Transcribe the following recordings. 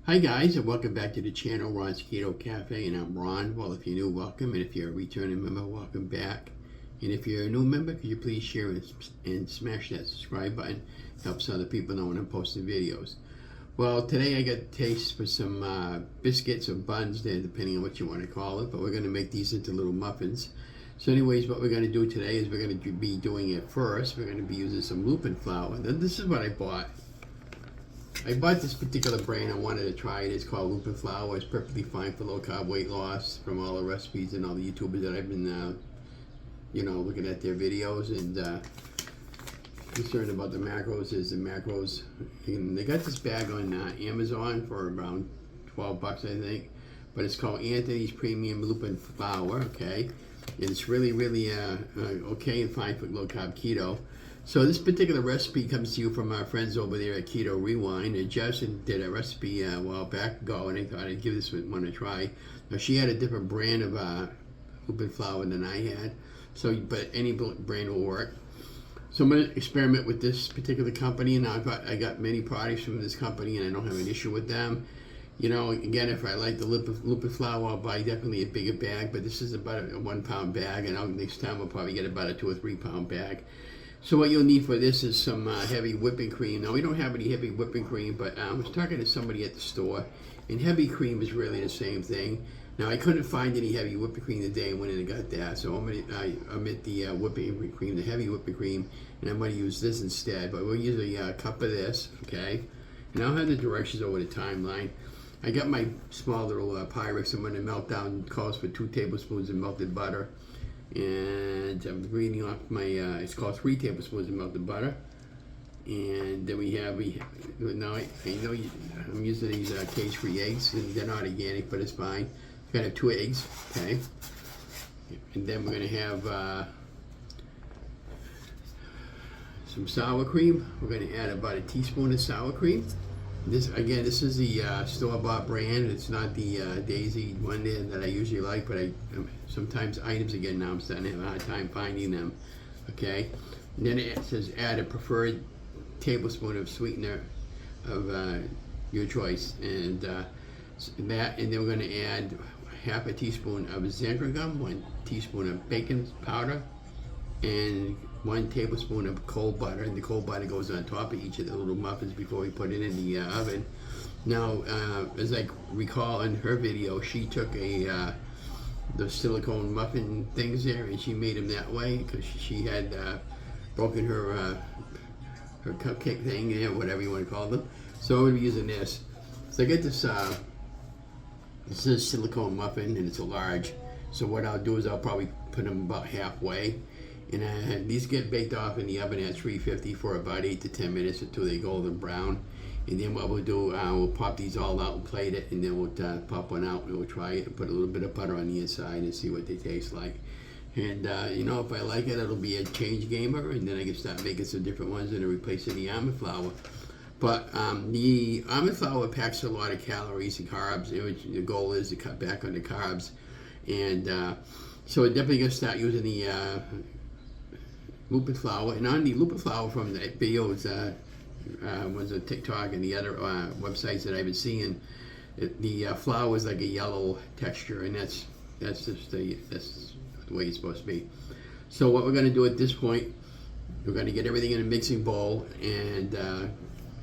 Hi guys, and welcome back to the channel, Ron's Keto Cafe, and I'm Ron. Well, if you're new, welcome, and if you're a returning member, welcome back. And if you're a new member, could you please share and smash that subscribe button? Helps other people know when I'm posting videos. Well, today I got a taste for some biscuits or buns there, depending on what you want to call it, but we're going to make these into little muffins. So anyways, what we're going to do today is we're going to be doing it first. We're going to be using some Lupin flour. Then this is what I bought. I bought this particular brand. I wanted to try it. It's called Lupin flour. It's perfectly fine for low-carb weight loss from all the recipes and all the YouTubers that I've been, looking at their videos and concerned about the macros. Is the macros? And they got this bag on Amazon for around $12, I think. But it's called Anthony's Premium Lupin flour. Okay, and it's really, really okay and fine for low-carb keto. So this particular recipe comes to you from our friends over there at Keto Rewind. And Justin did a recipe a while back ago, and I thought I'd give this one a try. Now she had a different brand of Lupin flour than I had, but any brand will work. So I'm going to experiment with this particular company, and I got many products from this company, and I don't have an issue with them. You know, again, if I like the Lupin flour, I'll buy definitely a bigger bag, but this is about a 1 pound bag, and next time I'll probably get about a 2 or 3 pound bag. So what you'll need for this is some heavy whipping cream. Now we don't have any heavy whipping cream, but I was talking to somebody at the store, and heavy cream is really the same thing. Now I couldn't find any heavy whipping cream today when I got that, so I omit the whipping cream, the heavy whipping cream, and I'm going to use this instead. But we'll use a cup of this, okay? And I'll have the directions over the timeline. I got my small little Pyrex. I'm going to melt down. Calls for 2 tablespoons of melted butter. And I'm reading off my, it's called 3 tablespoons of melted butter. And then now I know I'm using these cage-free eggs, and they're not organic, but it's fine. I'm gonna have 2 eggs, okay? And then we're gonna have some sour cream. We're gonna add about a teaspoon of sour cream. This is the store-bought brand. It's not the Daisy one that I usually like, but sometimes items again now I'm starting to have a hard time finding them. Okay, and then it says add a preferred tablespoon of sweetener of your choice, and then we're going to add half a teaspoon of xanthan gum, 1 teaspoon of baking powder, and 1 tablespoon of cold butter, and the cold butter goes on top of each of the little muffins before we put it in the oven. Now, as I recall in her video, she took the silicone muffin things there, and she made them that way because she had broken her cupcake thing, whatever you want to call them. So I'm going to be using this. So I get this. This is a silicone muffin, and it's a large. So what I'll do is I'll probably put them about halfway. And these get baked off in the oven at 350 for about 8 to 10 minutes until they golden brown. And then what we'll do, we'll pop these all out and plate it, and then we'll pop one out and we'll try it and put a little bit of butter on the inside and see what they taste like. And if I like it, it'll be a change gamer, and then I can start making some different ones and replacing the almond flour. But the almond flour packs a lot of calories and carbs, which the goal is to cut back on the carbs. And so we're definitely going to start using the Lupin flour. And on the Lupin flour from the videos, ones on TikTok and the other websites that I've been seeing, the flour is like a yellow texture, and that's the way it's supposed to be. So what we're going to do at this point, we're going to get everything in a mixing bowl and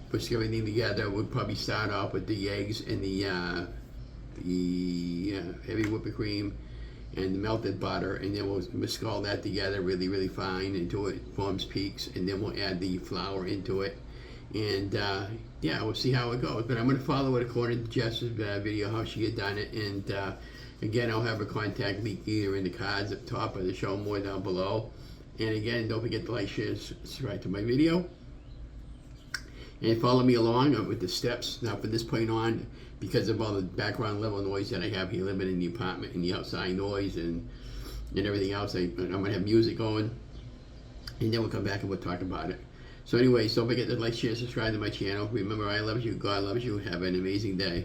push everything together. We'll probably start off with the eggs and the heavy whipping cream and the melted butter, and then we'll mix all that together really, really fine until it forms peaks, and then we'll add the flour into it. And we'll see how it goes. But I'm going to follow it according to Jess's video, how she had done it. And again, I'll have her contact link either in the cards up top or the show more down below. And again, don't forget to like, share, subscribe to my video. And follow me along with the steps. Now from this point on, because of all the background level noise that I have here living in the apartment and the outside noise and everything else, I'm going to have music going. And then we'll come back and we'll talk about it. So anyways, don't forget to like, share, subscribe to my channel. Remember, I love you, God loves you. Have an amazing day.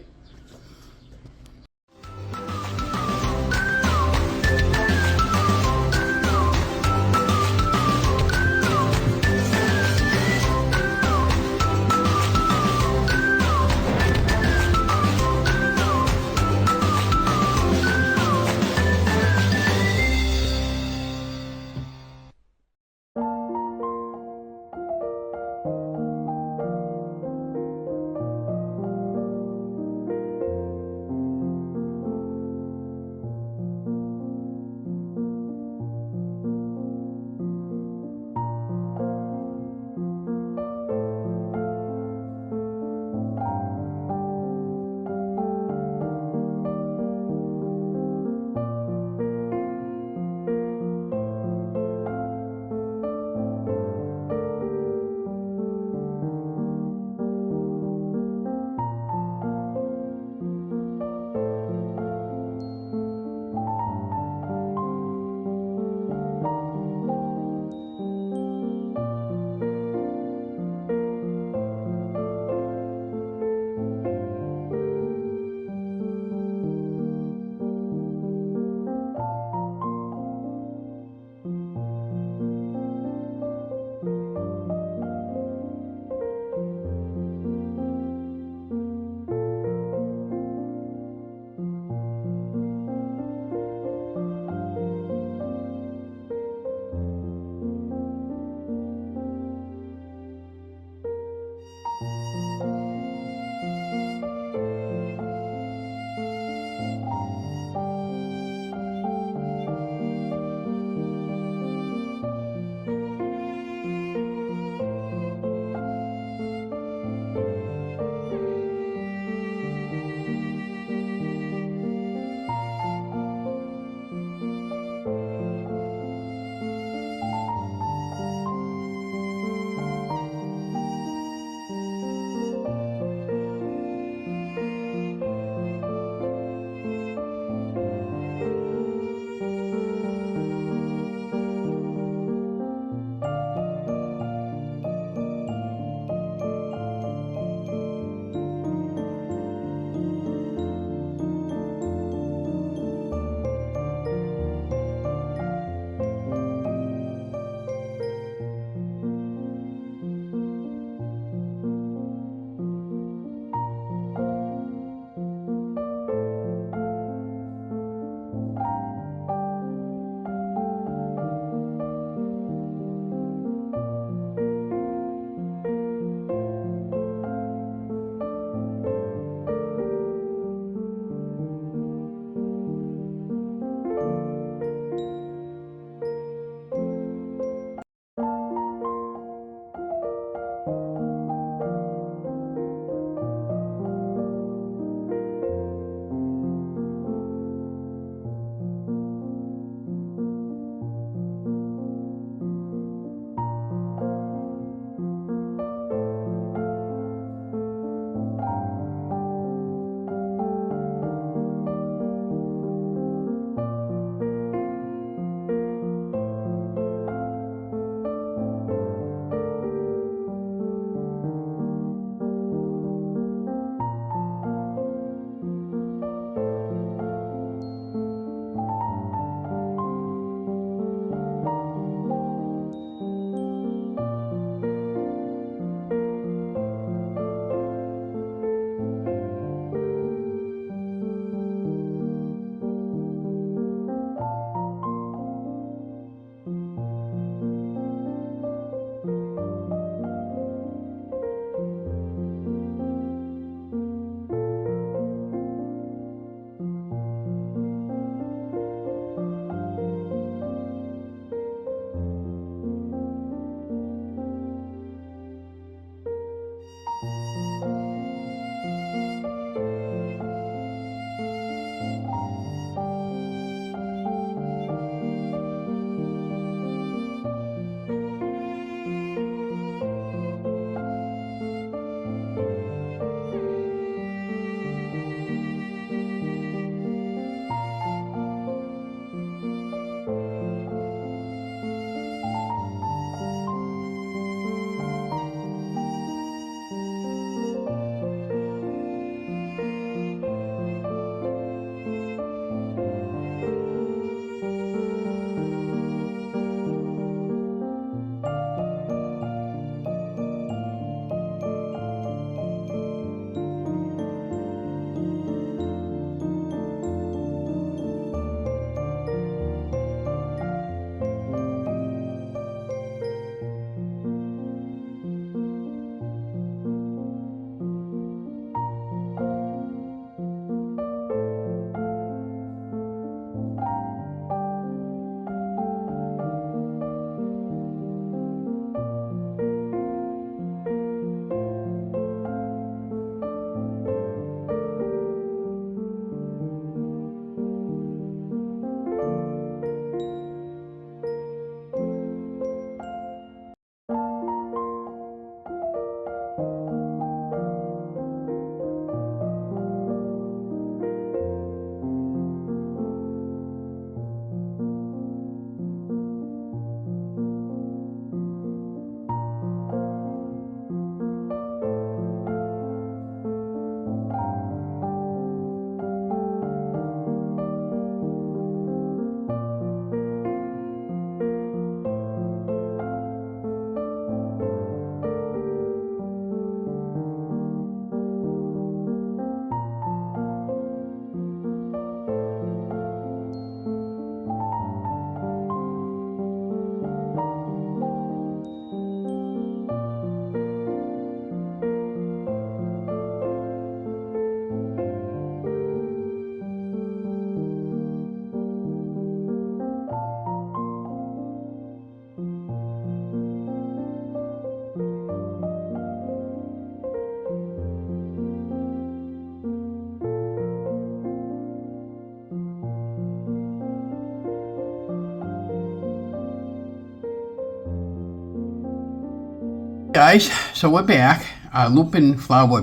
guys, so we're back. Lupin flour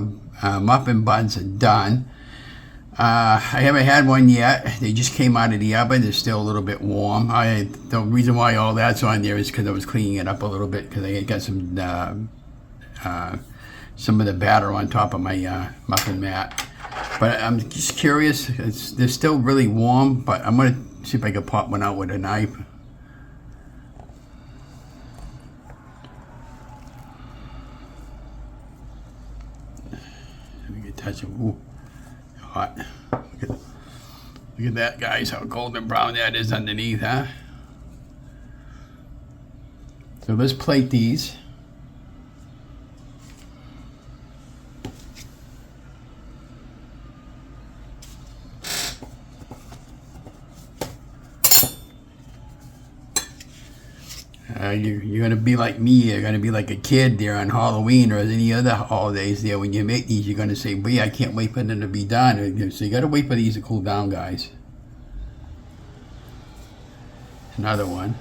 muffin buns are done. I haven't had one yet. They just came out of the oven. They're still a little bit warm. The reason why all that's on there is because I was cleaning it up a little bit because I got some of the batter on top of my muffin mat. But I'm just curious. They're still really warm, but I'm going to see if I can pop one out with a knife. Touch them. Ooh, hot. Look at that, guys, how golden brown that is underneath, huh? So let's plate these. You're going to be like me. You're going to be like a kid there on Halloween or any other holidays there. When you make these, you're going to say, "Boy, I can't wait for them to be done." So you got to wait for these to cool down, guys. Another one.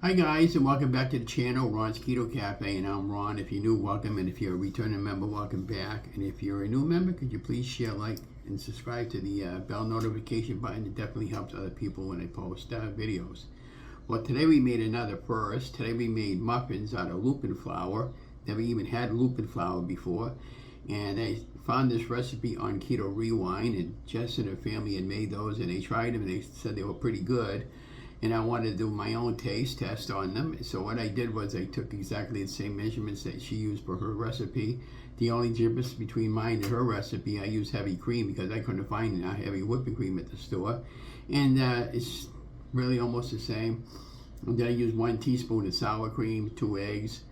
Hi guys, and welcome back to the channel, Ron's Keto Cafe, and I'm Ron. If you're new, welcome, and if you're a returning member, welcome back. And if you're a new member, could you please share, like, and subscribe to the bell notification button? It definitely helps other people when I post videos. Well, today we made another first. Today we made muffins out of lupin flour. Never even had lupin flour before. And I found this recipe on Keto Rewind, and Jess and her family had made those, and they tried them, and they said they were pretty good. And I wanted to do my own taste test on them. So what I did was I took exactly the same measurements that she used for her recipe. The only difference between mine and her recipe, I used heavy cream because I couldn't find heavy whipping cream at the store. And it's really almost the same. And then I used 1 teaspoon of sour cream, 2 eggs,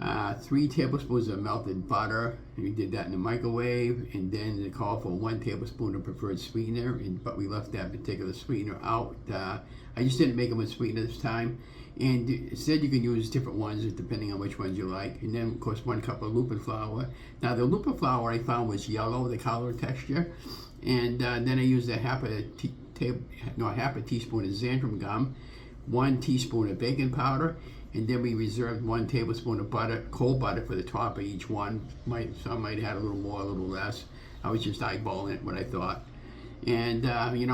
3 tablespoons of melted butter. And we did that in the microwave. And then it called for 1 tablespoon of preferred sweetener, but we left that particular sweetener out. I just didn't make them with sweetener this time. And it said you can use different ones depending on which ones you like. And then, of course, 1 cup of lupin flour. Now, the lupin flour I found was yellow, the color texture. And then I used a half a teaspoon of xanthan gum, 1 teaspoon of baking powder, and then we reserved 1 tablespoon of butter, cold butter, for the top of each one. Some might have a little more, a little less. I was just eyeballing it, what I thought. And,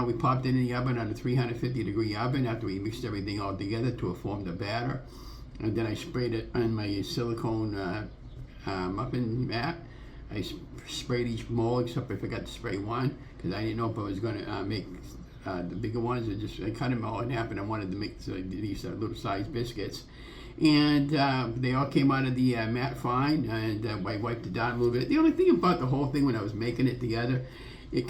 we popped it in the oven on a 350-degree oven after we mixed everything all together to form the batter. And then I sprayed it on my silicone muffin mat. I sprayed each mold, except I forgot to spray one, because I didn't know if I was going to make the bigger ones. I cut them all in half, and I wanted to make these little sized biscuits. And they all came out of the mat fine, and I wiped it down a little bit. The only thing about the whole thing when I was making it together, it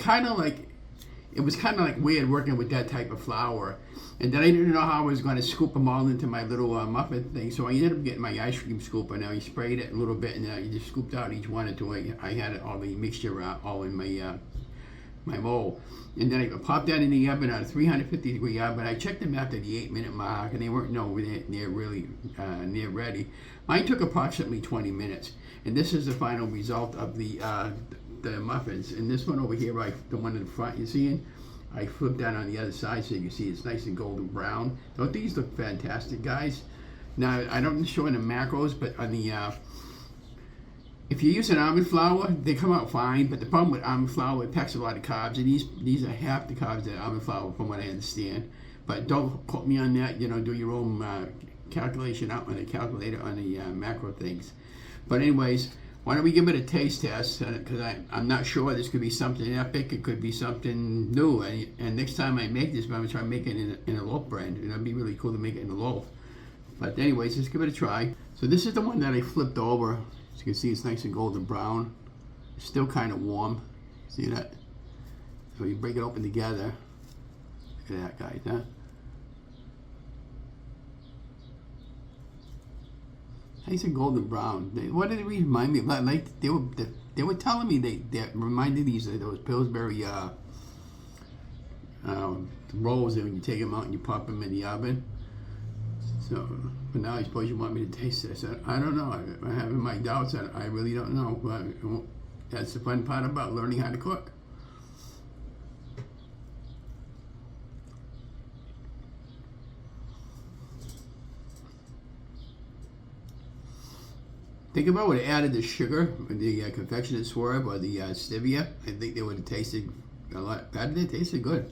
was kind of like weird working with that type of flour. And then I didn't know how I was going to scoop them all into my little muffin thing. So I ended up getting my ice cream scooper. Now I sprayed it a little bit, and you just scooped out each one until I had all the mixture all in my mold. And then I popped that in the oven on a 350-degree oven. I checked them after the 8-minute mark, and they weren't near ready. Mine took approximately 20 minutes. And this is the final result of the muffins. And this one over here, the one in the front you're seeing, I flipped that on the other side so you can see it's nice and golden brown. Don't these look fantastic, guys? Now, I don't show in the macros, but on the if you use an almond flour, they come out fine. But the problem with almond flour, it packs a lot of carbs, and these are half the carbs that almond flour, from what I understand. But don't quote me on that. Do your own calculation out on the calculator on the macro things. But anyways, why don't we give it a taste test? Because I'm not sure. This could be something epic. It could be something new. And next time I make this, I'm going to try to make it in a loaf bread. It'd be really cool to make it in a loaf. But anyways, let's give it a try. So this is the one that I flipped over. As you can see, it's nice and golden brown. It's still kind of warm. See that? So you break it open together. Look at that, guys, huh? Nice and golden brown. What did it remind me of? Like they were telling me they reminded these of those Pillsbury rolls that when you take them out and you pop them in the oven. So, but now I suppose you want me to taste this. I don't know. I'm having my doubts. I really don't know. But that's the fun part about learning how to cook. Think about what added the sugar, the confectionate swerve or the stevia. I think they would have tasted a lot better. They tasted good.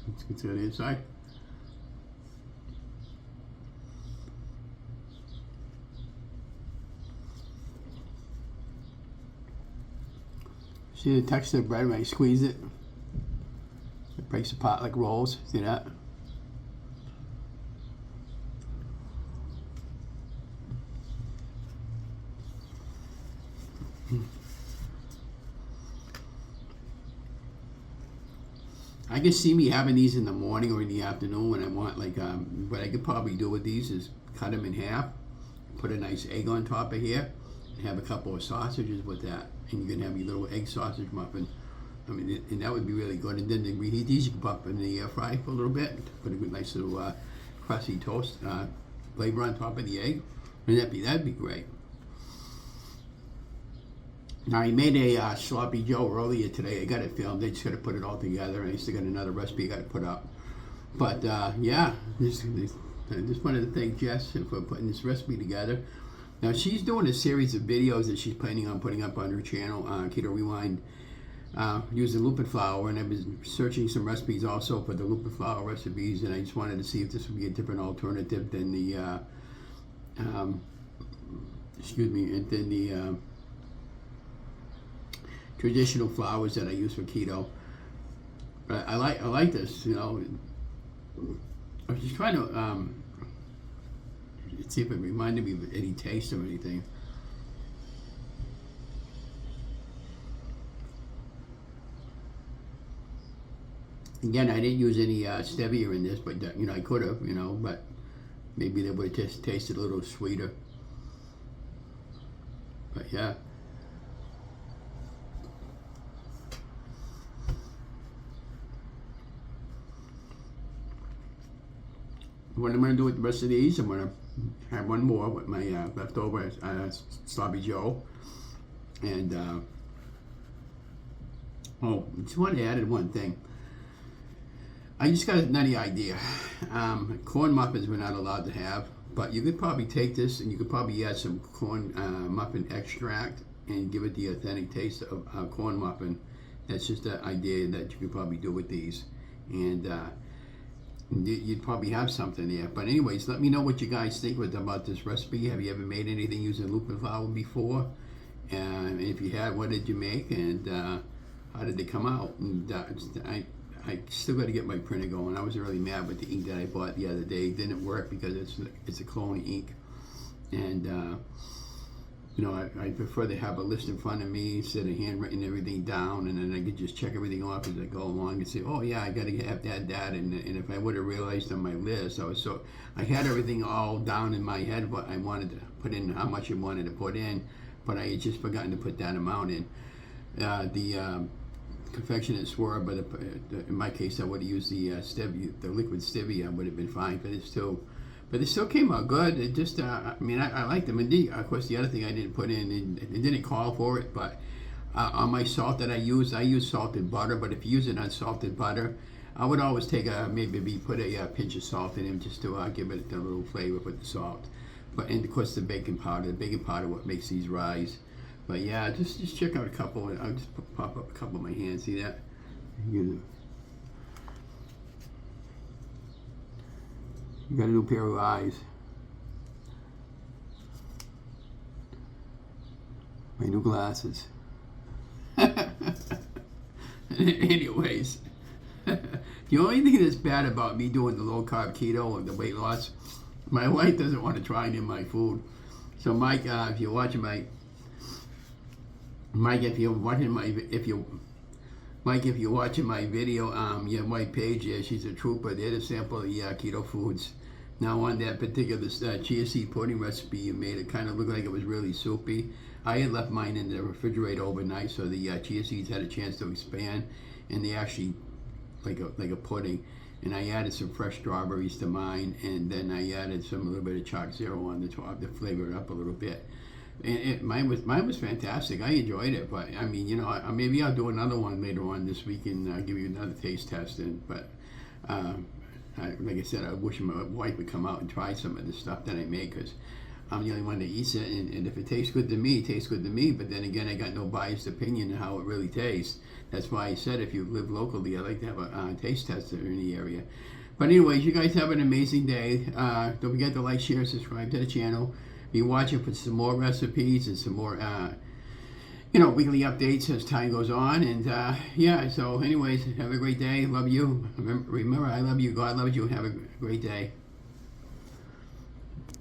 Let's get to the inside. See the texture of the bread when I squeeze it? It breaks apart like rolls. See that? I can see me having these in the morning or in the afternoon when I want, like, what I could probably do with these is cut them in half, put a nice egg on top of here, and have a couple of sausages with that. And you can have your little egg sausage muffin. I mean, and that would be really good. And then to reheat these, you can pop in the air fry for a little bit, put a good nice little crusty toast flavor on top of the egg. And that'd be great. Now, I made a sloppy Joe earlier today. I got it filmed. I just got to put it all together, and I still got another recipe I got to put up. But yeah, just wanted to thank Jess for putting this recipe together. Now, she's doing a series of videos that she's planning on putting up on her channel, Keto Rewind, using Lupin flour, and I've been searching some recipes also for the Lupin flour recipes, and I just wanted to see if this would be a different alternative than the, traditional flours that I use for keto. But I like this, you know. I was just trying to see if it reminded me of any taste or anything. Again, I didn't use any stevia in this, but you know, I could have, you know, but maybe they would have just tasted a little sweeter. But yeah. What I'm going to do with the rest of these, I'm going to have one more with my leftover sloppy Joe. And, just want to add one thing. I just got a nutty idea. Corn muffins we're not allowed to have, but you could probably take this and you could probably add some corn muffin extract and give it the authentic taste of corn muffin. That's just an idea that you could probably do with these. And you'd probably have something there. But anyways, let me know what you guys think about this recipe. Have you ever made anything using Lupin flour before? And if you had, what did you make? And how did they come out? And I still got to get my printer going. I was really mad with the ink that I bought the other day. It didn't work because it's a clone ink. And you know, I prefer to have a list in front of me instead of handwriting everything down, and then I could just check everything off as I go along and say, oh yeah, I got to have that, and if I would have realized on my list, I had everything all down in my head, but I wanted to put in how much I wanted to put in, but I had just forgotten to put that amount in. The confectionate swerve, but in my case, I would have used the stevia, the liquid stevia would have been fine, but it still came out good. It just, I mean, I like them. And of course, the other thing I didn't put in, it didn't call for it, but on my salt that I use salted butter. But if you use it unsalted butter, I would always take maybe put a pinch of salt in it just to give it a little flavor with the salt. But and of course the baking powder what makes these rise. But yeah, just check out a couple. I'll just pop up a couple of my hands. See that? You got a new pair of eyes. My new glasses. Anyways, The only thing that's bad about me doing the low-carb keto and the weight loss, my wife doesn't want to try any of my food. So Mike, if you're watching my video, your white page there, she's a trooper. They had a sample of the keto foods. Now on that particular chia seed pudding recipe you made, it kind of looked like it was really soupy. I had left mine in the refrigerator overnight, so the chia seeds had a chance to expand, and they actually like a pudding. And I added some fresh strawberries to mine, and then I added a little bit of chalk zero on the top to flavor it up a little bit. And mine was fantastic. I enjoyed it, but I mean, you know, maybe I'll do another one later on this week and give you another taste test. But like I said, I wish my wife would come out and try some of the stuff that I make, because I'm the only one that eats it, and if it tastes good to me, it tastes good to me. But then again, I got no biased opinion on how it really tastes. That's why I said if you live locally, I'd like to have a taste tester in the area. But anyways, you guys have an amazing day. Don't forget to like, share, subscribe to the channel. Be watching for some more recipes and some more, weekly updates as time goes on. And yeah, so anyways, have a great day. Love you. Remember, I love you. God loves you. Have a great day.